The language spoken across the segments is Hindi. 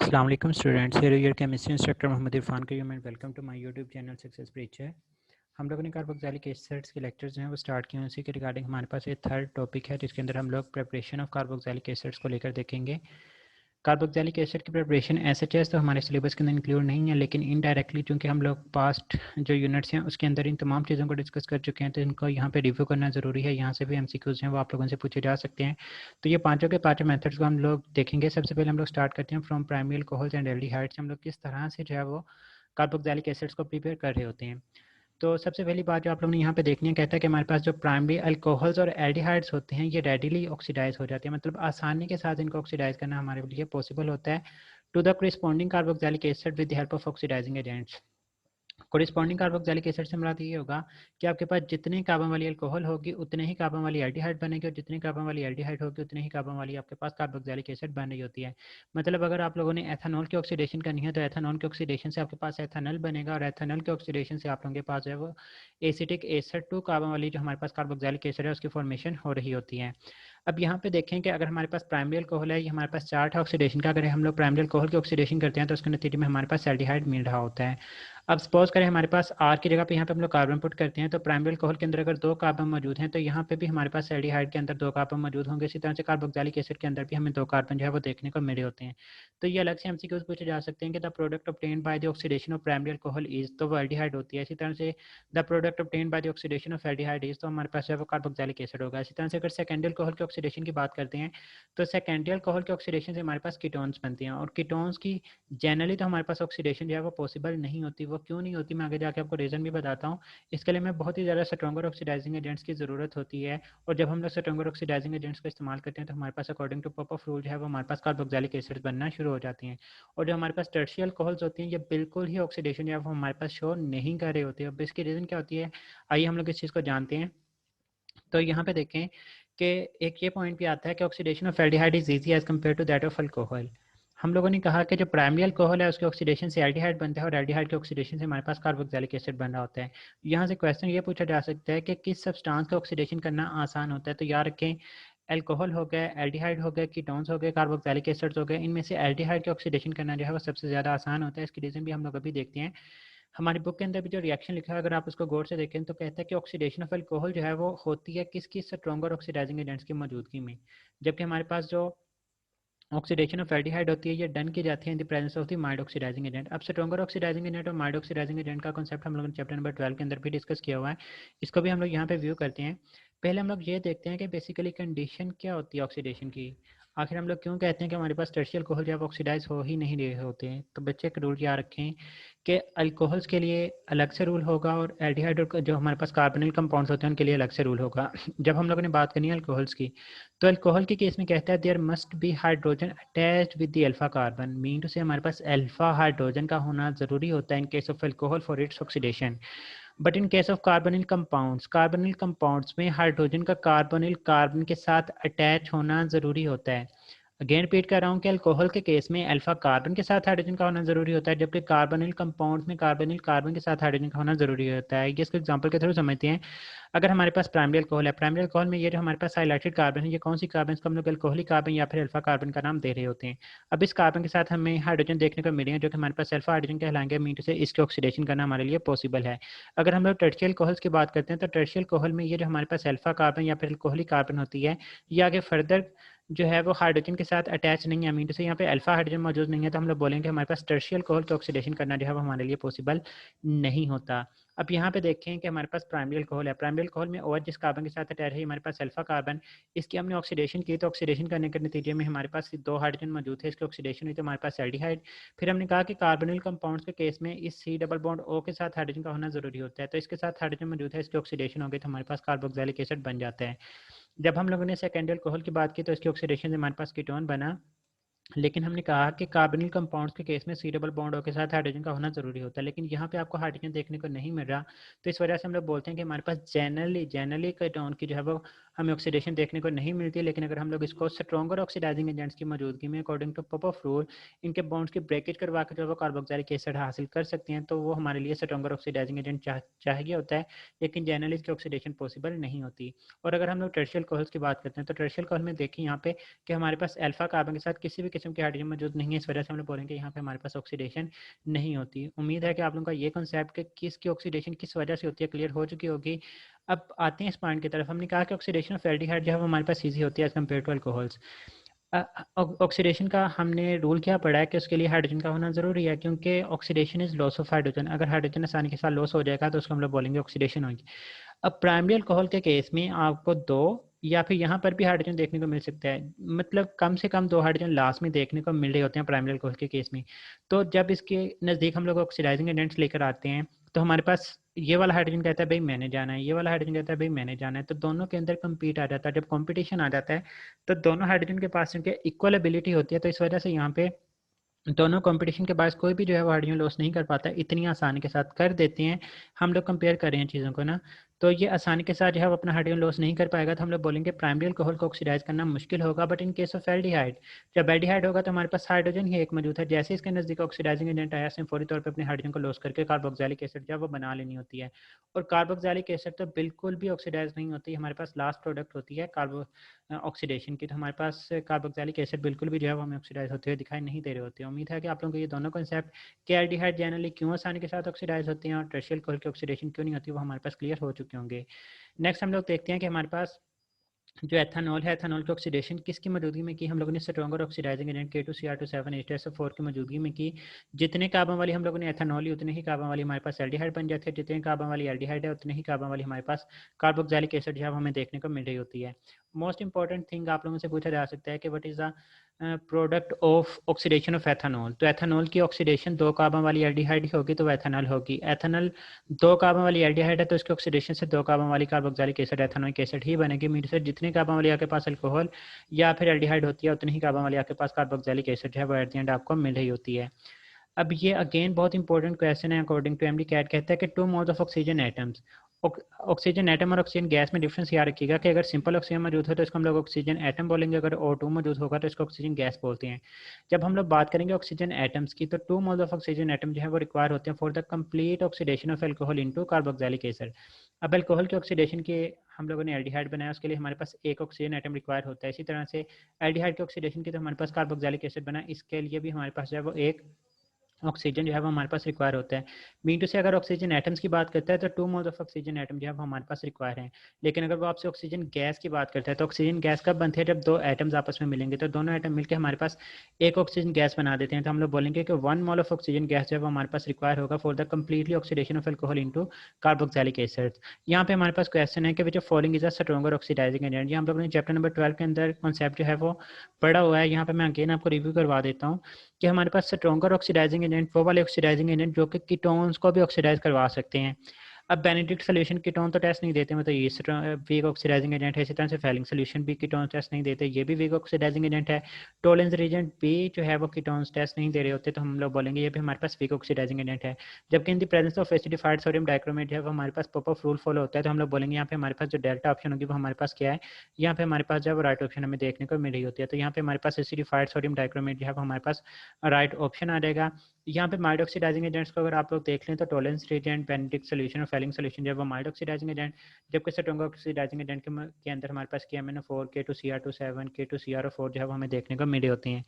अस्सलाम वालेकुम students, here your chemistry instructor Mohammad Irfan Karim and welcome to my YouTube channel Success Bridge है। हम लोगों ने कार्बोक्सिलिक एसिड्स के लेक्चर्स हैं वो स्टार्ट किए हैं। उसी के रिगार्डिंग हमारे पास एक थर्ड टॉपिक है जिसके अंदर हम लोग प्रिपरेशन ऑफ कार्बोक्सिलिक एसिड्स को लेकर देखेंगे। कार्बोक्सिलिक एसिड की प्रिपरेशन एज तो हमारे सिलेबस के अंदर इंक्लूड नहीं है, लेकिन इनडायरेक्टली चूँकि हम लोग पास्ट जो यूनिट्स हैं उसके अंदर इन तमाम चीज़ों को डिस्कस कर चुके हैं तो इनको यहाँ पे रिव्यू करना ज़रूरी है। यहाँ से भी एमसीक्यूज़ हैं वो आप लोगों से पूछे जा सकते हैं। तो ये पाँचों के पाँचों मेथड्स को हम लोग देखेंगे। सबसे पहले हम लोग स्टार्ट करते हैं from primary alcohols and aldehydes. हम लोग किस तरह से जो है वो कार्बोक्सिलिक एसिड्स को प्रिपेयर कर रहे होते हैं। तो सबसे पहली बात जो आप लोगों ने यहाँ पे देखनी है, कहता है कि हमारे पास जो प्राइमरी अल्कोहल्स और एल्डिहाइड्स होते हैं ये रेडिली ऑक्सीडाइज हो जाते हैं, मतलब आसानी के साथ इनको ऑक्सीडाइज करना हमारे लिए पॉसिबल होता है to the corresponding carboxylic acid with the help of oxidizing agents. Corresponding carboxylic acid से मुराद ये होगा कि आपके पास जितने कार्बन वाली अल्कोहल होगी उतने ही कार्बन वाली एल्डिहाइड बनेगी, और जितनी कार्बन वाली एल्डिहाइड होगी उतने ही कार्बन वाली आपके पास कार्बोक्सिलिक एसिड बन रही होती है। मतलब अगर आप लोगों ने एथेनॉल की ऑक्सीडेशन करनी है तो एथेनॉल की ऑक्सीडेशन से आपके पास एथेनॉल बनेगा, और एथेनॉल की ऑक्सीडेशन से आप लोगों के पास जो है वो एसिटिक एसिड टू कार्बन वाली जो हमारे पास कार्बोक्सिलिक एसिड है उसकी फॉर्मेशन हो रही होती है। अब यहाँ पे देखें कि अगर हमारे पास प्राइमरी अल्कोहल है, ये हमारे पास चार्ट है ऑक्सीडेशन का। अगर हम लोग प्राइमरी अल्कोहल की ऑक्सीडेशन करते हैं तो उसके नतीजे में हमारे पास एल्डिहाइड मिल रहा होता है। अब सपोज करें हमारे पास आर की जगह पे यहाँ पे हम लोग कार्बन पुट करते हैं, तो प्राइमरी अल्कोहल के अंदर अगर दो कार्बन मौजूद हैं तो यहाँ पे भी हमारे पास एल्डिहाइड के अंदर दो कार्बन मौजूद होंगे। इसी तरह से कार्बोक्सिलिक एसिड के अंदर भी हमें दो कार्बन जो है वो देखने को मिले होते हैं। तो ये अलग से एमसीक्यूज पूछे जा सकते हैं कि the product obtained by the oxidation of primary alcohol is, तो वो एल्डिहाइड होती है। इसी तरह से the product obtained by the oxidation of aldehyde is, तो हमारे पास जो है वो कार्बोक्सिलिक एसिड होगा। इसी तरह से अगर सेकेंडरी अल्कोहल की ऑक्सीडेशन की बात करते हैं तो सेकेंडरी अल्कोहल की ऑक्सीडेशन से हमारे पास कीटोन्स बनती हैं, और कीटोन्स की जनरली तो हमारे पास ऑक्सीडेशन जो है वो पॉसिबल नहीं होती। वो क्यों नहीं होती मैं आगे जाके आपको रीज़न भी बताता हूँ। इसके लिए हमें बहुत ही ज़्यादा स्ट्रॉन्गर ऑक्सीडाइजिंग एजेंट्स की ज़रूरत होती है, और जब हम लोग स्ट्रॉन्गर ऑक्सीडाइजिंग एजेंट्स का इस्तेमाल करते हैं तो हमारे पास अकॉर्डिंग टू पॉपअप रूल जो है वो हमारे पास कार्बोक्सिलिक एसिड्स बनना शुरू हो जाती हैं। और जो हमारे पास टर्शियल अल्कोहल्स होती हैं ये बिल्कुल ही ऑक्सीडेशन जो है वो हमारे पास शो नहीं कर रहे होते हैं। अब इसकी रीज़न क्या होती है, आइए हम लोग इस चीज़ को जानते हैं। तो यहाँ पे देखें कि एक ये पॉइंट भी आता है कि oxidation of aldehyde is easy as compare to that of alcohol. हम लोगों ने कहा कि जो प्राइमरी अल्कोहल है उसके ऑक्सीडेशन से एल्डिहाइड बनता है, और एल्डिहाइड के ऑक्सीडेशन से हमारे पास कार्बोक्सिलिक एसिड बन रहा होता है। यहाँ से क्वेश्चन ये पूछा जा सकता है कि किस सब्सटेंस का ऑक्सीडेशन करना आसान होता है। तो याद रखें, अल्कोहल हो गया, एल्डिहाइड हो गया, कीटोन्स हो गए, कार्बोक्सिलिक एसिड्स हो गए, इनमें से एल्डिहाइड के ऑक्सीडेशन करना जो है वो सबसे ज़्यादा आसान होता है। इसकी रीज़न भी हम लोग अभी देखते हैं। हमारी बुक के अंदर भी जो रिएक्शन लिखा है अगर आप उसको गौर से देखें तो कहता है कि ऑक्सीडेशन ऑफ अल्कोहल जो है वो होती है किसकी, स्ट्रॉन्गर ऑक्सीडाइजिंग एजेंट्स की मौजूदगी में। जबकि हमारे पास जो ऑक्सीडेशन ऑफ एल्डिहाइड होती है ये डन की जाती है in the presence of the mild oxidizing agent. अब स्ट्रॉन्गर ऑक्सीडाइजिंग एजेंट और माइल्ड ऑक्सीडाइजिंग एजेंट का कॉन्सेप्ट हम लोगों ने चैप्टर नंबर 12 के अंदर भी डिस्कस किया हुआ है। इसको भी हम लोग यहाँ पे व्यू करते हैं। पहले हम लोग ये देखते हैं कि बेसिकली कंडीशन क्या होती है ऑक्सीडेशन की। आखिर हम लोग क्यों कहते हैं कि हमारे पास टर्शियल अल्कोहल जब ऑक्सीडाइज हो ही नहीं रहे होते हैं। तो बच्चे एक रूल याद रखें कि अल्कोहल्स के लिए अलग से रूल होगा, और एल्डिहाइड और जो हमारे पास कार्बोनिल कंपाउंड्स होते हैं उनके लिए अलग से रूल होगा। जब हम लोगों ने बात करनी है अल्कोहल्स की, तो अल्कोहल के केस में कहता है there must be hydrogen attached with the alpha carbon. Mean to say हमारे पास अल्फा हाइड्रोजन का होना ज़रूरी होता है in case of alcohol for its oxidation. But in case of carbonyl compounds में हाइड्रोजन का कार्बोनिल कार्बन के साथ अटैच होना ज़रूरी होता है। अगेन रिपीट कर रहा हूँ कि अल्कोहल के केस में अल्फा कार्बन के साथ हाइड्रोजन का होना जरूरी होता है, जबकि कार्बोनिल कंपाउंड्स में कार्बोनिल कार्बन के साथ हाइड्रोजन का होना जरूरी होता है। ये इसको एग्जांपल के थ्रू समझते हैं। अगर हमारे पास प्राइमरी अल्कोहल है, प्राइमरी अल्कोहल में ये जो हमारे पास हाइलाइटेड कार्बन है ये कौन सी कार्बन, इसको हम लोग अल्कोहलिक कार्बन या फिर अल्फा कार्बन का नाम दे रहे होते हैं। अब इस कार्बन के साथ हमें हाइड्रोजन देखने को मिले हैं जो कि हमारे पास अल्फा हाइड्रोजन कहलाएंगे। मीन से इसके ऑक्सीडेशन करना हमारे लिए पॉसिबल है। अगर हम लोग टर्शियल अल्कोहल्स की बात करते हैं तो टर्शियल अल्कोहल में ये जो हमारे पास अल्फा कार्बन या फिर अल्कोहलिक कार्बन होती है ये आगे फर्दर जो है वो हाइड्रोजन के साथ अटैच नहीं है। मीन से यहाँ पे अल्फा हाइड्रोजन मौजूद नहीं है, तो हम लोग बोलेंगे हमारे पास टर्शियल अल्कोहल की ऑक्सीडेशन करना जो है वो हमारे लिए पॉसिबल नहीं होता। अब यहाँ पे देखें कि हमारे पास प्राइमरी अल्कोहल है, प्राइमरी अल्कोहल में OH जिस कार्बन के साथ अटैच है हमारे पास अल्फा कार्बन, इसकी हमने ऑक्सीडेशन की, तो ऑक्सीडेशन करने के नतीजे में हमारे पास दो हाइड्रोजन मौजूद है, इसकी ऑक्सीडेशन हुई तो हमारे पास एल्डिहाइड। फिर हमने कहा कि कार्बोनिल कंपाउंड्स के केस में इस C डबल बॉन्ड O के साथ हाइड्रोजन का होना जरूरी होता है, तो इसके साथ हाइड्रोजन मौजूद है, इसकी ऑक्सीडेशन हो गई तो हमारे पास कार्बोक्सिलिक एसिड बन जाता है। जब हम लोगों ने सेकेंडरी अल्कोहल की बात की तो इसकी ऑक्सीडेशन से हमारे पास कीटोन बना, लेकिन हमने कहा कि कार्बोनिल कंपाउंड्स के केस में C डबल बॉन्ड O के साथ हाइड्रोजन का होना जरूरी होता है, लेकिन यहाँ पे आपको हाइड्रोजन देखने को नहीं मिल रहा। तो इस वजह से हम लोग बोलते हैं कि हमारे पास जनरली कीटोन की जो है वो हमें ऑक्सीडेशन देखने को नहीं मिलती, लेकिन अगर हम लोग इसको स्ट्रॉन्गर ऑक्सीडाइजिंग एजेंट्स की मौजूदगी में अकॉर्डिंग टू पॉपोफ रूल इनके बॉन्ड्स की ब्रेकेज करवा कर जो वो कार्बोक्सिलिक एसिड हासिल कर सकते हैं, तो वो हमारे लिए स्ट्रॉन्गर ऑक्सीडाइजिंग एजेंट चाहिए होता है, लेकिन जनरली इसकी ऑक्सीडेशन पॉसिबल नहीं होती। और अगर हम लोग टर्शियल कोहल्स की बात करते हैं तो टर्शियल कोहल में देखिए यहाँ पे कि हमारे पास अल्फा कार्बन के साथ किसी भी किस्म की हाइड्रोजन मौजूद नहीं है, इस वजह से हम लोग बोलेंगे यहाँ पे हमारे पास ऑक्सीडेशन नहीं होती। उम्मीद है कि आप लोगों का ये कॉन्सेप्ट कि किसकी ऑक्सीडेशन किस वजह से होती है क्लियर हो चुकी होगी। अब आते हैं इस पॉइंट की तरफ। हमने कहा कि ऑक्सीडेशन ऑफ एल्डिहाइड जो है वो हमारे पास ईजी होती है as compare to alcohols. Oxidation का हमने रूल क्या पढ़ा है कि उसके लिए हाइड्रोजन का होना ज़रूरी है, क्योंकि oxidation is loss of hydrogen. अगर हाइड्रोजन आसानी के साथ लॉस हो जाएगा तो उसको हम लोग बोलेंगे ऑक्सीडेशन होगी। अब प्राइमरी अल्कोहल के केस में आपको दो या फिर यहाँ पर भी हाइड्रोजन देखने को मिल सकता है, मतलब कम से कम दो हाइड्रोजन लास्ट में देखने को मिल रहे होते हैं प्राइमरी अल्कोहल के केस में। तो जब इसके नज़दीक हम लोग ऑक्सीडाइजिंग एजेंट्स लेकर आते हैं तो हमारे पास ये वाला हाइड्रोजन कहता है भाई मैंने जाना है, ये वाला हाइड्रोजन कहता है भाई मैंने जाना है, तो दोनों के अंदर कम्पीट आ जाता है। जब कॉम्पिटिशन आ जाता है तो दोनों हाइड्रोजन के पास उनके इक्वल एबिलिटी होती है, तो इस वजह से यहाँ पे दोनों कंपटीशन के बाद कोई भी जो है वो हाइड्रोजन लॉस नहीं कर पाता, इतनी आसानी के साथ कर देते हैं। हम लोग कंपेयर कर रहे हैं चीज़ों को ना, तो ये आसानी के साथ जो है वो अपना हाइड्रोजन लॉस नहीं कर पाएगा, तो हम लोग बोलेंगे प्राइमरी अल्कोहल को ऑक्सीडाइज करना मुश्किल होगा। But in case of aldehyde, जब एल्डिहाइड होगा तो हमारे पास हाइड्रोजन ही एक मौजूद है, जैसे इसके नज़दीक ऑक्सीडाइजिंग एजेंट आया इसने फौरी तौर पर अपने हाइड्रोजन को लॉस करके कार्बोक्सिलिक एसिड जो है वो बना लेनी होती है। और कार्बोक्सिलिक एसिड तो बिल्कुल भी ऑक्सीडाइज नहीं होती, हमारे पास लास्ट प्रोडक्ट होती है कार्बो ऑक्सीडेशन की। तो हमारे पास कार्बोक्सिलिक एसिड बिल्कुल भी जो है वो हमें ऑक्सीडाइज होते हुए दिखाई नहीं दे रहे होते हैं। उम्मीद है कि आप लोगों को ये दोनों कॉन्सेप्ट कि एल्डिहाइड जनरली क्यों आसानी के साथ ऑक्सीडाइज होते हैं और टर्शियल कोहल की ऑक्सीडेशन क्यों नहीं होती वो हमारे पास क्लियर हो चुके होंगे। नेक्स्ट हम लोग देखते हैं कि हमारे पास जो एथेनॉल है, एथेनॉल की ऑक्सीडेशन किसकी मौजूदगी में की, हम लोगों ने stronger oxidizing agent K2Cr2 7H2SO4 की मौजूदगी में की। जितने कार्बन वाली हम लोगों ने एथेनॉल ली उतने ही कार्बन वाली हमारे पास एल्डिहाइड बन जाती है, जितने कार्बन वाली एल्डिहाइड है उतने ही कार्बन वाली हमारे पास कार्बोक्सिलिक एसिड जो है हमें देखने को मिल रही होती है। मोस्ट इंपॉर्टेंट थिंग आप लोगों से पूछा जा सकता है कि what is the product of oxidation of ethanol. तो एथेनॉल की ऑक्सीडेशन दो कार्बन वाली एल्डिहाइड होगी तो वह एथेनॉल होगी। एथेनॉल दो कार्बन वाली एल्डिहाइड है तो इसकी ऑक्सीडेशन से दो कार्बन वाली कार्बोक्सिलिक एसिड एथेनोइक एसिड ही बनेगी। मीन से जितने कार्बन वाली आपके पास अल्कोहल या फिर एल्डिहाइड होती है उतनी ही कार्बन वाली आपके पास कार्बोक्सिलिक एसिड है वो एट द एंड आपको मिल रही होती है। अब ये अगेन बहुत इंपॉर्टेंट क्वेश्चन है। अकॉर्डिंग टू एमडी कैट कहता है कि 2 moles of oxygen atoms, oxygen atom और ऑक्सीजन गैस में डिफरेंस याद रखिएगा कि अगर सिंपल ऑक्सीजन मौजूद हो तो इसको हम लोग ऑक्सीजन एटम बोलेंगे, अगर O2 मौजूद होगा तो इसको ऑक्सीजन गैस बोलते हैं। जब हम लोग बात करेंगे ऑक्सीजन एटम्स की तो 2 मोल्स ऑफ ऑक्सीजन एटम जो है वो रिक्वायर होते हैं for the complete oxidation of alcohol into carboxylic acid. अब अल्कोहल के ऑक्सीडेशन के हम लोगों ने एल्डिहाइड बनाया, उसके लिए हमारे पास एक ऑक्सीजन एटम रिक्वायर होता है। इसी तरह से एल्डिहाइड के ऑक्सीडेशन की तो हमारे पास कार्बोक्सिलिक एसिड बना, इसके लिए भी हमारे पास जो है वो एक ऑक्सीजन जो है वो हमारे पास रिक्वायर होता है। मीन टू से अगर ऑक्सीजन एटम्स की बात करता है तो 2 मोल्स ऑफ ऑक्सीजन एटम जो है वो हमारे पास रिक्वायर हैं। लेकिन अगर वो आपसे ऑक्सीजन गैस की बात करता है तो ऑक्सीजन गैस कब बनती है, जब दो एटम्स आपस में मिलेंगे तो दोनों एटम मिलकर हमारे पास एक ऑक्सीजन गैस बना देते हैं। तो हम लोग बोलेंगे कि 1 मोल ऑफ ऑक्सीजन गैस जो है वो हमारे पास रिक्वायर होगा for the completely oxidation of alcohol into carboxylic acid. यहाँ पे हमारे पास क्वेश्चन है कि which of following is a stronger oxidizing agent. ये हम लोगों ने चैप्टर नंबर 12 के अंदर कॉन्सेप्ट जो है वो पढ़ा हुआ है। यहाँ पे मैं अगेन आपको रिव्यू करवा देता हूँ कि हमारे पास स्ट्रॉन्गर ऑक्सीडाइजिंग एजेंट वो वाले ऑक्सीडाइजिंग एजेंट जो कि कीटोन्स को भी ऑक्सीडाइज करवा सकते हैं। अब बेनेडिक्ट सोल्यूशन कीटोन तो टेस्ट नहीं देते, मतलब ये वीक ऑक्सीडाइजिंग एजेंट है। इसी तरह से फेलिंग सोल्यूशन भी कीटोन टेस्ट नहीं देते, ये भी वीक ऑक्सीडाइजिंग एजेंट है। टोलेंस रिएजेंट भी जो है वो कीटोन्स टेस्ट नहीं दे रहे होते, तो हम लोग बोलेंगे ये भी हमारे पास वीक ऑक्सीडाइजिंग एजेंट है। जबकि इन the presence of acidified sodium dichromate है वो हमारे पास पॉप-अप रूल फॉलो होता है, तो हम लोग बोलेंगे यहाँ पे हमारे पास जो डेल्टा ऑप्शन होगी वो हमारे पास क्या है, यहाँ पे हमारे पास जो है राइट ऑप्शन हमें देखने को मिल रही होती है। तो यहाँ पे हमारे पास एसिडिफाइड सोडियम डाइक्रोमेट जो है वो हमारे पास राइट ऑप्शन आ जाएगा। यहाँ पे माइल्ड ऑक्सीडाइजिंग एजेंट्स को अगर आप लोग देख लें तो टोलेंस रिएजेंट, बेनेडिक्ट सोल्यूशन और फेलिंग सोल्यूशन जब वो माइल्ड ऑक्सीडाइजिंग एजेंट, जबकि स्ट्रॉन्गर ऑक्सीडाइजिंग एजेंट के अंदर हमारे पास KMnO4, K2Cr2 7, K2Cr4 जो है वो हमें देखने को मिले होते हैं।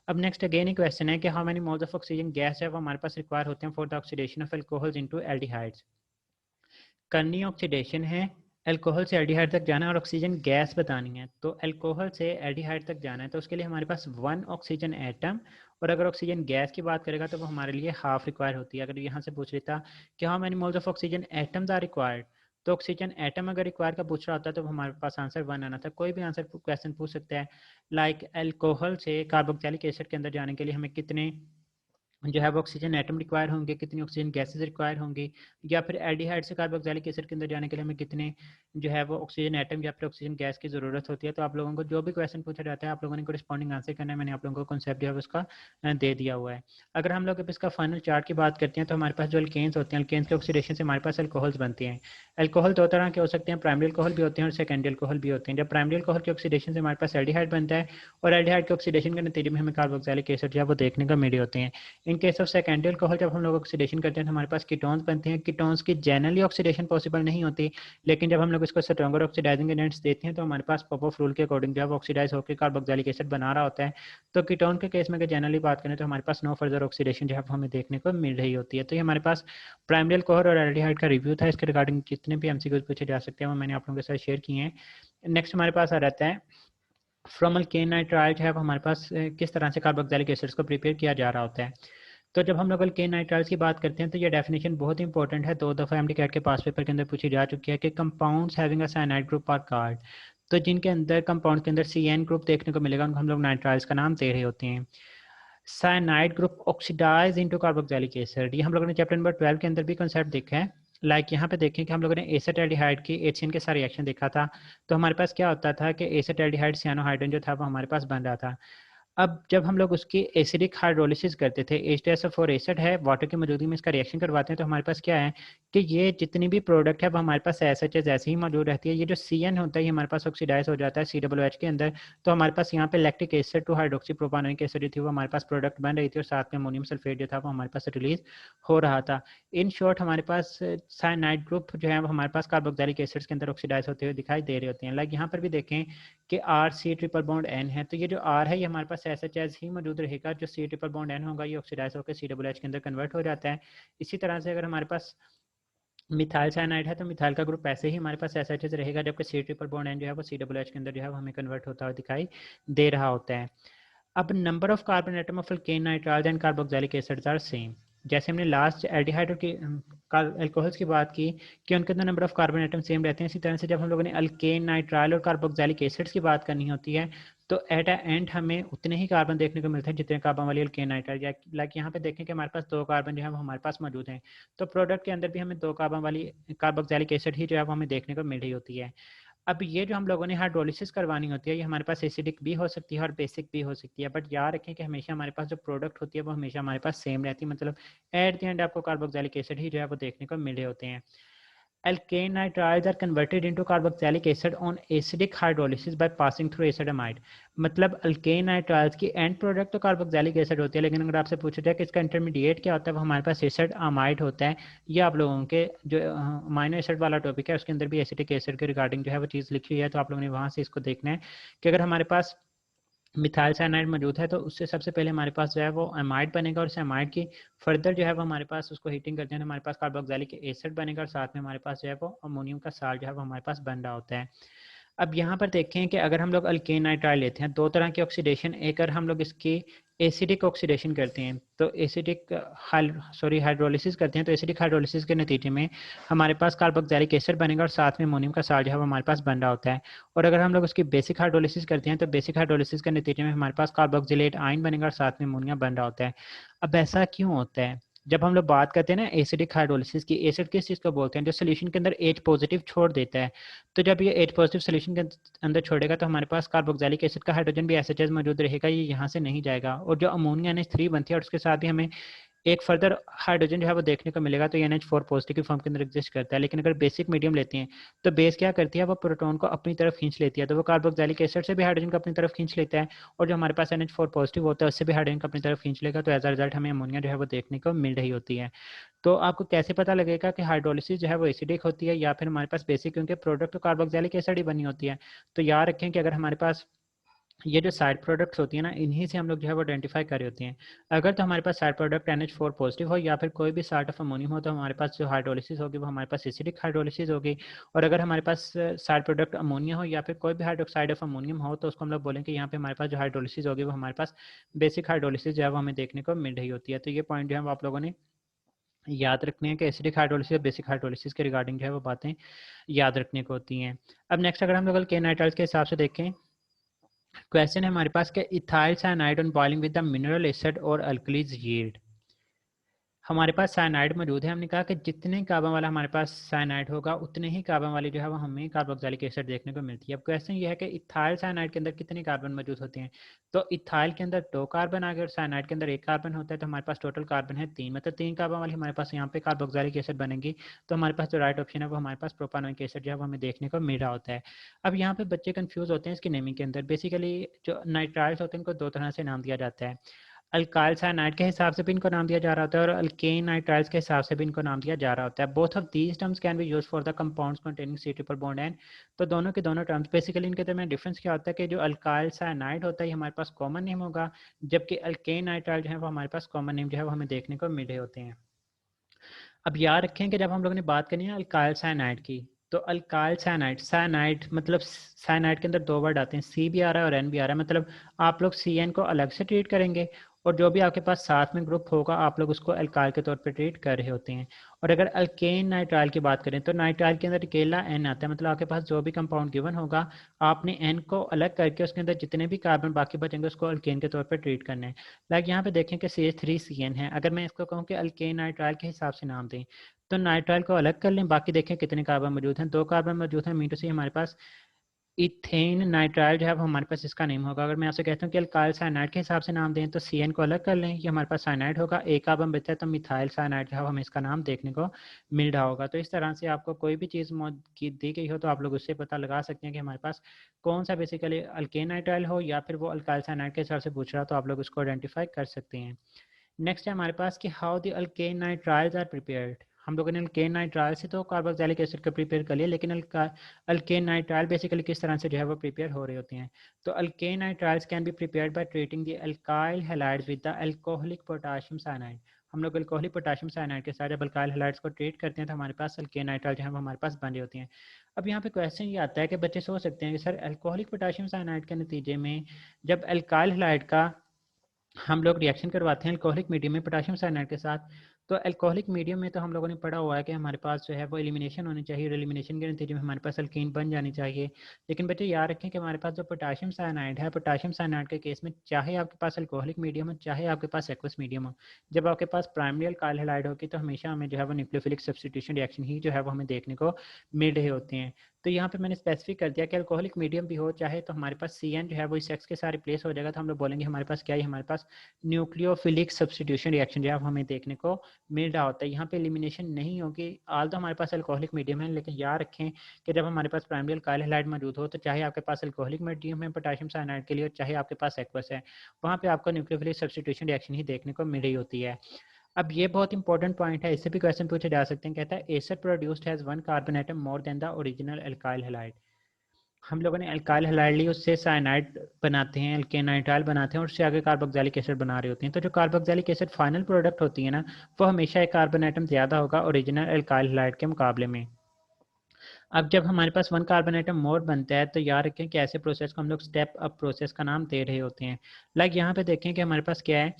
अब नेक्स्ट अगेन एक क्वेश्चन है कि how many moles of oxygen gas है वो हमारे पास रिक्वायर होते हैं for the oxidation of alcohols into aldehydes. करनी ऑक्सीडेशन है, अल्कोहल से एल्डिहाइड तक जाना है और ऑक्सीजन गैस बतानी है। तो अल्कोहल से एल्डिहाइड तक जाना है तो उसके लिए हमारे पास 1 ऑक्सीजन एटम, और अगर ऑक्सीजन गैस की बात करेगा तो वो हमारे लिए हाफ रिक्वायर होती है। अगर यहाँ से पूछ लेता कि how many moles of oxygen atoms are required, तो ऑक्सीजन एटम अगर रिक्वायर का पूछ रहा होता है तो हमारे पास आंसर 1 आना था। कोई भी आंसर क्वेश्चन पूछ सकता है, लाइक अल्कोहल से कार्बोक्सिलिक एसिड के अंदर जाने के लिए हमें कितने जो है वो ऑक्सीजन एटम रिक्वायर होंगे, कितनी ऑक्सीजन गैसेस रिक्वायर होंगी, या फिर एल्डिहाइड से कार्बोक्सिलिक एसिड के अंदर जाने के लिए हमें कितने जो है वो ऑक्सीजन एटम या फिर ऑक्सीजन गैस की ज़रूरत होती है। तो आप लोगों को जो भी क्वेश्चन पूछा जाता है आप लोगों ने कोरिस्पॉन्डिंग आंसर करना है। मैंने आप लोगों को कॉन्सेप्ट जो है उसका दे दिया हुआ है। अगर हम लोग अब इसका फाइनल चार्ट की बात करते हैं तो हमारे पास जो अल्केन्स होते हैं, अल्केन्स के ऑक्सीडेशन से हमारे पास अल्कोहल्स बनते हैं। अल्कोहल दो तरह के हो सकते हैं, प्राइमरी अल्कोहल भी होते हैं और सेकेंडरी अल्कोहल भी होते हैं। जब प्राइमरी अल्कोहल के ऑक्सीडेशन से हमारे पास एल्डिहाइड बनता है और एल्डिहाइड के ऑक्सीडेशन के नतीजे में हमें कार्बोक्सिलिक एसिड जो है वो देखने को मिले होते हैं। In case of secondary alcohol जब हम लोग ऑक्सीडेशन करते हैं तो हमारे पास कीटोन्स बनते हैं। कीटोन्स की जनरली ऑक्सीडेशन पॉसिबल नहीं होती, लेकिन जब हम लोग इसको स्ट्रॉन्गर ऑक्सीडाइजिंग एजेंट्स देते हैं तो हमारे पास पॉपोफ रूल के अकॉर्डिंग जब ऑक्सीडाइज होकर कार्बोक्सिलिक एसिड बना रहा होता है। तो कीटोन के केस में अगर जनरली बात करें तो हमारे पास नो फर्दर ऑक्सीडेशन जो है हमें देखने को मिल रही होती है। तो ये हमारे पास प्राइमरी अल्कोहल और एल्डिहाइड का रिव्यू था। इसके रिगार्डिंग जितने भी एमसीक्यूज पूछे जा सकते हैं वो मैंने आप लोगों के साथ शेयर किए हैं। नेक्स्ट हमारे पास आ रहता है फ्रॉम अल्केन नाइट्राइल जो है हमारे पास किस तरह से कार्बोक्सिलिक एसिड्स को प्रिपेयर किया जा रहा होता है। तो जब हम लोग अल्केन नाइट्राइल्स की बात करते हैं तो ये डेफिनेशन बहुत इंपॉर्टेंट है, 2 दफ़ा एमडीकैट के पास पेपर के अंदर पूछी जा चुकी है कि compounds having a cyanide group are called. तो जिनके अंदर कंपाउंड के अंदर CN ग्रुप देखने को मिलेगा उनको हम लोग नाइट्राइल्स का नाम दे रहे होते हैं। Cyanide group oxidize into carboxylic acid, ये हम लोगों ने चैप्टर नंबर 12 के अंदर भी कंसेप्ट देखा है। यहाँ पे देखें कि हम लोगों ने एसिटाल्डिहाइड की HCN के साथ रिएक्शन देखा था। तो हमारे पास क्या होता था कि एसिटाल्डिहाइड सियानोहाइड्रोजन जो था वो हमारे पास बन रहा था। अब जब हम लोग उसकी एसिडिक हाइड्रोलिसिस करते थे, H2SO4 एसिड है, वाटर की मौजूदगी में इसका रिएक्शन करवाते हैं, तो हमारे पास क्या है कि ये जितनी भी प्रोडक्ट है वो हमारे पास एसएचएस ऐसे ही मौजूद रहती है। ये जो CN होता है ये हमारे पास ऑक्सीडाइज हो जाता है COOH के अंदर। तो हमारे पास यहाँ पे lactic acid two hydroxy propanoic acid जो थी वो हमारे पास प्रोडक्ट बन रही थी और साथ में अमोनियम सल्फेट जो था वो हमारे पास रिलीज हो रहा था। इन शॉर्ट हमारे पास साइनाइड ग्रुप जो है वो हमारे पास कार्बोक्सिलिक एसिड्स के अंदर ऑक्सीडाइज होते हुए दिखाई दे रहे होते हैं। यहाँ पर भी देखें कि RC ट्रिपल बॉन्ड N है, तो ये जो R है ये हमारे पास SHS ही मौजूद रहेगा। जो C ट्रिपल बॉन्ड N होगा ये ऑक्सीडाइज होकर COOH के अंदर कन्वर्ट हो जाता है। इसी तरह से अगर हमारे पास मिथाइल साइनाइड है तो मिथाइल का ग्रुप ऐसे ही हमारे पास SHS रहेगा, जबकि C ट्रिपल बॉन्ड N जो है वो COOH के अंदर जो है वो हमें कन्वर्ट होता हुआ दिखाई दे रहा होता है। अब number of carbon atom of alkane nitriles and carboxylic acids are same. जैसे हमने लास्ट एल्डिहाइड की अल्कोहल्स की बात की कि उनके अंदर number of carbon atom same रहते हैं, इसी तरह से जब हम लोगों ने अल्केन नाइट्राइल और कार्बोक्सिलिक एसिड्स की बात करनी होती है तो एट अ एंड हमें उतने ही कार्बन देखने को मिलते हैं जितने कार्बन वाली अल्केन नाइट्राइल। लाइक यहाँ पे देखें कि हमारे पास 2 कार्बन जो है वो हमारे पास मौजूद हैं, तो प्रोडक्ट के अंदर भी हमें 2 कार्बन वाली कार्बोक्सिलिक एसिड ही जो है वो हमें देखने को मिल रही होती है। अब ये जो हम लोगों ने हाइड्रोलिसिस करवानी होती है ये हमारे पास एसिडिक भी हो सकती है और बेसिक भी हो सकती है, बट याद रखें कि हमेशा हमारे पास जो प्रोडक्ट होती है वो हमेशा हमारे पास सेम रहती है। मतलब एट द एंड आपको कार्बोक्सिलिक एसिड ही जो है वो देखने को मिले होते हैं। Alkane nitriles are converted into carboxylic acid on acidic hydrolysis by passing through acidamide। मतलब अल्केन नाइट्राइल्स की एंड प्रोडक्ट तो कार्बोक्सिलिक एसिड होती है, लेकिन अगर आपसे पूछा जाए कि इसका इंटरमीडिएट क्या होता है वो हमारे पास एसिड अमाइड होता है। ये आप लोगों के जो अमाइनो एसिड वाला टॉपिक है उसके अंदर भी एसिडिक एसिड के रिगार्डिंग जो है वो चीज़ लिखी हुई है, तो आप लोगों ने वहाँ से इसको देखना है कि अगर हमारे पास मिथाइल साइनाइड मौजूद है तो उससे सबसे पहले हमारे पास जो है वो एमाइड बनेगा और इस एमाइड की फर्दर जो है वो हमारे पास उसको हीटिंग करते हैं तो हमारे पास कार्बोक्सिलिक एसिड बनेगा और साथ में हमारे पास जो है वो अमोनियम का साल्ट जो है वो हमारे पास बन रहा होता है। अब यहाँ पर देखें कि अगर हम लोग अल्केन नाइट्राइल लेते हैं, 2 तरह की ऑक्सीडेशन, एक अगर हम लोग इसकी एसिडिक ऑक्सीडेशन करते हैं तो एसिडिक हाइड्रोलिसिस करते हैं तो एसिडिक हाइड्रोलिसिस के नतीजे में हमारे पास कार्बोक्सिलिक एसिड बनेगा और साथ में अमोनियम का साल्ट जो है वो हमारे पास बन रहा होता है। और अगर हम लोग उसकी बेसिक हाइड्रोलिसिस करते हैं तो बेसिक हाइड्रोलिसिस के नतीजे में हमारे पास कार्बोक्सिलेट आयन बनेगा और साथ में अमोनिया बन रहा होता है। अब ऐसा क्यों होता है? जब हम लोग बात करते हैं ना एसिडिक हाइड्रोलिसिस की, एसिड किस चीज़ को बोलते हैं? जो सोल्यूशन के अंदर H पॉजिटिव छोड़ देता है। तो जब ये H पॉजिटिव सोल्यूशन के अंदर छोड़ेगा तो हमारे पास कार्बोक्सिलिक एसिड का हाइड्रोजन भी SHS मौजूद रहेगा, ये यहाँ से नहीं जाएगा और जो अमोनिया NH3 बनती है और उसके साथ भी हमें एक फर्दर हाइड्रोजन जो है वो देखने को मिलेगा, तो NH4 पॉजिटिव की फॉर्म के अंदर एग्जिस्ट करता है। लेकिन अगर बेसिक मीडियम लेते हैं तो बेस क्या करती है, वो प्रोटॉन को अपनी तरफ खींच लेती है, तो वो कार्बोक्सिलिक एसिड से भी हाइड्रोजन को अपनी तरफ खींच लेता है और जो हमारे पास NH4 पॉजिटिव होता है उससे भी हाइड्रोजन को अपनी तरफ खींच लेगा, तो एज अ रिजल्ट हमें अमोनिया जो है वो देखने को मिल रही होती है। तो आपको कैसे पता लगेगा कि हाइड्रोलिसिस जो है वो एसिडिक होती है या फिर हमारे पास बेसिक, क्योंकि प्रोडक्ट तो कार्बोक्सिलिक एसिड ही बनी होती है। तो याद रखें कि अगर हमारे पास ये जो साइड प्रोडक्ट्स होती है ना, इन्हीं से हम लोग जो है वो आइडेंटिफाई कर रहे होते हैं। अगर तो हमारे पास साइड प्रोडक्ट NH4 पॉजिटिव हो या फिर कोई भी साइड ऑफ अमोनियम हो तो हमारे पास जो हाइड्रोलिसिस होगी वो हमारे पास एसिडिक हाइड्रोलिसिस होगी। और अगर हमारे पास साइड प्रोडक्ट अमोनिया हो या फिर कोई भी हाइड्रोक्साइड ऑफ अमोनियम हो तो उसको हम लोग बोलेंगे यहाँ पे हमारे पास जो हाइड्रोलिसिस होगी वो हमारे पास बेसिक हाइड्रोलिसिस जो है वो हमें देखने को मिल रही होती है। तो ये पॉइंट जो है वो आप लोगों ने याद रखने हैं कि एसिडिक हाइड्रोलिसिस और बेसिक हाइड्रोलिसिस के रिगार्डिंग जो है वो बातें याद रखने को होती हैं। अब नेक्स्ट अगर हम लोग अल्केन नाइट्राइल्स के हिसाब से देखें, क्वेश्चन है हमारे पास कि ethyl cyanide on boiling with the mineral acid और अल्कलीज यील्ड। हमारे पास साइनाइड मौजूद है। हमने कहा कि जितने कार्बन वाला हमारे पास साइनाइड होगा उतने ही कार्बन वाली जो है वो हमें कार्बोक्सिलिक एसिड देखने को मिलती है। अब क्वेश्चन ये है कि इथाइल साइनाइड के अंदर कितने कार्बन मौजूद होते हैं। तो इथाइल के अंदर 2 कार्बन आ गए और साइनाइड के अंदर 1 कार्बन होता है, तो हमारे पास टोटल कार्बन है 3, मतलब 3 कार्बन वाली हमारे पास यहाँ पे कार्बोक्सिलिक एसिड बनेगी। तो हमारे पास जो राइट ऑप्शन है वो हमारे पास प्रोपानोइक एसिड जो है वो हमें देखने को मिल रहा होता है। अब यहाँ पे बच्चे कंफ्यूज होते हैं इसकी नेमिंग के अंदर। बेसिकली जो नाइट्राइल्स होते हैं इनको 2 तरह से नाम दिया जाता है। अल्काइल साइनाइड के हिसाब से भी इनको नाम दिया जा रहा होता है और अल्केन नाइट्राइल्स के हिसाब से भी इनको नाम दिया जा रहा होता है। Both of these terms can be used for the compounds containing C triple bond N. तो दोनों के दोनों टर्म्स बेसिकली इनके दरमियान डिफरेंस क्या होता है कि जो अल्काइल साइनाइड होता है ये हमारे पास कॉमन नेम होगा, जबकि अल्केन नाइट्राइल जो है वो हमारे पास कॉमन नेम जो है वो हमें देखने को मिल रहे होते हैं। अब याद रखें कि जब हम लोगों ने बात करनी है अल्काइल साइनाइड की, तो अल्काइल साइनाइड, साइनाइड मतलब साइनाइड के अंदर 2 वर्ड आते हैं, सी भी आ रहा है और एन भी आ रहा है। मतलब आप लोग सी एन को अलग से ट्रीट करेंगे और जो भी आपके पास साथ में ग्रुप होगा आप लोग उसको अल्काइल के तौर पे ट्रीट कर रहे होते हैं। और अगर अल्केन नाइट्राइल की बात करें तो नाइट्राइल के अंदर अकेला एन आता है, मतलब आपके पास जो भी कंपाउंड गिवन होगा आपने एन को अलग करके उसके अंदर जितने भी कार्बन बाकी बचेंगे उसको अल्केन के तौर पर ट्रीट करना है। लाइक यहाँ पे देखें कि CH3CN है, अगर मैं इसको कहूँ कि अल्केन नाइट्राइल के हिसाब से नाम दें तो नाइट्राइल को अलग कर लें, बाकी देखें कितने कार्बन मौजूद हैं, 2 कार्बन मौजूद हैं। मीन टू से हमारे पास इथेन नाइट्राइल जो है वो हमारे पास इसका नेम होगा। अगर मैं आपसे कहता हूँ कि अल्काइल साइनाइड के हिसाब से नाम दें तो CN को अलग कर लें, ये हमारे पास साइनाइड होगा, 1 कार्बन बचा है तो मिथाइल साइनाइड जो है हमें इसका नाम देखने को मिल रहा होगा। तो इस तरह से आपको कोई भी चीज़ दी गई हो तो आप लोग उससे पता लगा सकते हैं कि हमारे पास कौन सा बेसिकली अल्केन नाइट्राइल हो या फिर वो अल्काइल साइनाइड के हिसाब से पूछ रहा हो, तो आप लोग उसको आइडेंटिफाई कर सकते हैं। नेक्स्ट है हमारे पास कि how the alkane nitriles are prepared. हम लोगों ने अल्केन नाइट्राइल से तो कार्बोक्सिलिक एसिड को प्रिपेयर कर लिया, लेकिन अल्केन नाइट्राइल बेसिकली किस तरह से जो है वो प्रिपेयर हो रहे होते हैं। तो alkane nitriles can be prepared by treating the alkyl halides with the alcoholic potassium cyanide. हम लोग अल्कोहलिक पोटेशियम साइनाइड के साथ जब अल्काइल हैलाइड्स को ट्रीट करते हैं तो हमारे पास अल्केन नाइट्राइल जो है वो हमारे पास बन रहे होते हैं। अब यहाँ पे क्वेश्चन ये आता है कि बच्चे सोच सकते हैं कि सर अल्कोहलिक पोटेशियम साइनाइड के नतीजे में जब अल्काइल हैलाइड का हम लोग रिएक्शन करवाते हैं अल्कोहलिक मीडियम में पोटेशियम साइनाइड के साथ, तो अल्कोहलिक मीडियम में तो हम लोगों ने पढ़ा हुआ है कि हमारे पास जो है वो एलिमिनेशन होनी चाहिए और एलिमिनेशन के नतीजे में हमारे पास अल्कीन बन जानी चाहिए। लेकिन बच्चे याद रखें कि हमारे पास जो पोटेशियम साइनाइड है, पोटेशियम साइनाइड के केस में चाहे आपके पास अल्कोहलिक मीडियम हो चाहे आपके पास एक्वस मीडियम हो, जब आपके पास प्राइमरी अल्काइल हैलाइड होगी तो हमेशा हमें जो है वो न्यूक्लियोफिलिक सब्स्टिट्यूशन रिएक्शन ही जो है वो हमें देखने को मिल रहे होते हैं। तो यहाँ पे मैंने स्पेसिफिक कर दिया कि अल्कोहलिक मीडियम भी हो चाहे तो हमारे पास CN जो है वो इस एक्स के साथ रिप्लेस हो जाएगा, तो हम लोग बोलेंगे हमारे पास क्या है, हमारे पास न्यूक्लियोफिलिक सब्स्टिट्यूशन रिएक्शन जो है हमें देखने को मिल रहा होता है। यहाँ पे एलिमिनेशन नहीं होगी, आल तो हमारे पास अल्कोहलिक मीडियम है, लेकिन याद रखें कि जब हमारे पास प्राइमरी अल्काइल हैलाइड मौजूद हो तो चाहे आपके पास अल्कोहलिक मीडियम है पोटेशियम साइनाइड के लिए और चाहे आपके पास एक्वस है, वहाँ पे आपको न्यूक्लियोफिलिक सब्स्टिट्यूशन रिएक्शन ही देखने को मिल रही होती है। अब ये बहुत इंपॉर्टेंट पॉइंट है, इससे भी क्वेश्चन पूछे जा सकते हैं। कहता है acid produced has 1 carbon atom more than the original alkyl halide. हम लोगों ने अल्काइल हैलाइड ली, उससे साइनाइड बनाते हैं, अल्केन नाइट्राइल बनाते हैं और उससे आगे कार्बोक्सिलिक एसिड बना रहे होते हैं। तो जो कार्बोक्सिलिक एसिड फाइनल प्रोडक्ट होती है ना, वो हमेशा 1 कार्बन एटम ज़्यादा होगा ओरिजिनल अल्काइल हैलाइड के मुकाबले में। अब जब हमारे पास 1 कार्बन एटम मोर बनता है तो याद रखें कि ऐसे प्रोसेस को हम लोग स्टेप अप प्रोसेस का नाम दे रहे होते हैं। लाइक यहाँ पे देखें कि हमारे पास क्या है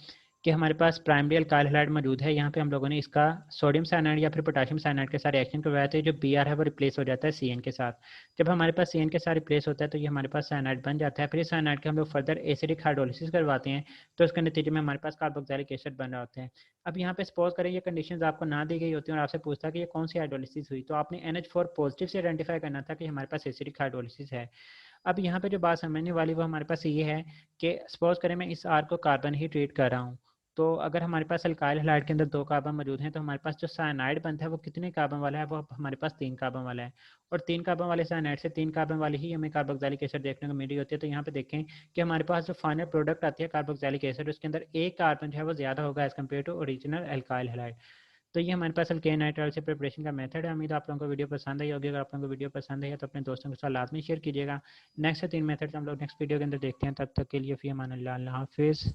कि हमारे पास प्राइमरी अल्काइल हैलाइड मौजूद है, यहाँ पे हम लोगों ने इसका सोडियम साइनाइड या फिर पोटेशियम साइनाइड के साथ रिएक्शन करवाया तो जो Br है वो रिप्लेस हो जाता है CN के साथ। जब हमारे पास CN के साथ रिप्लेस होता है तो ये हमारे पास साइनाइड बन जाता है। फिर इस साइनाइड के हम लोग फर्दर एसिडिक हाइड्रोलिसिस करवाते हैं तो उसके नतीजे में हमारे पास कार्बोक्सिलिक एसिड बन रहा होता है। अब यहाँ पे सपोज करें ये कंडीशंस आपको ना दी गई होती हैं और आपसे पूछता है कि ये कौन सी हाइड्रोलिसिस हुई, तो आपने NH4 पॉजिटिव से आइडेंटिफाई करना था कि हमारे पास एसिडिक हाइड्रोलिसिस है। अब यहाँ पे जो बात समझने वाली वो हमारे पास ये है कि सपोज करें मैं इस R को कार्बन ही ट्रीट कर रहा हूँ, तो अगर हमारे पास अल्काइल हैलाइड के अंदर 2 कार्बन मौजूद हैं तो हमारे पास जो साइनाइड बनता है वो कितने कार्बन वाला है, वो हमारे पास 3 कार्बन वाला है। और 3 कार्बन वाले साइनाइड से 3 कार्बन वाली ही हमें कार्बोक्सिलिक एसिड देखने को मिल रही होती है। तो यहाँ पे देखें कि हमारे पास जो फाइनल प्रोडक्ट आती है कार्बोक्सिलिक एसिड उसके अंदर 1 कार्बन जो है वो ज़्यादा होगा as compare to original alkyl halide. तो ये हमारे पास अल्केन नाइट्राइल से प्रिपरेशन का मेथड है। उम्मीद है आप लोगों को वीडियो पसंद आई होगी। अगर आप लोगों को वीडियो पसंद आई है तो अपने दोस्तों के साथ लाजमी शेयर कीजिएगा। नेक्स्ट 3 मेथड हम लोग नेक्स्ट वीडियो के अंदर देखते हैं। तब तक के लिए फ़ी अमान अल्लाह, अल्लाह हाफिज़।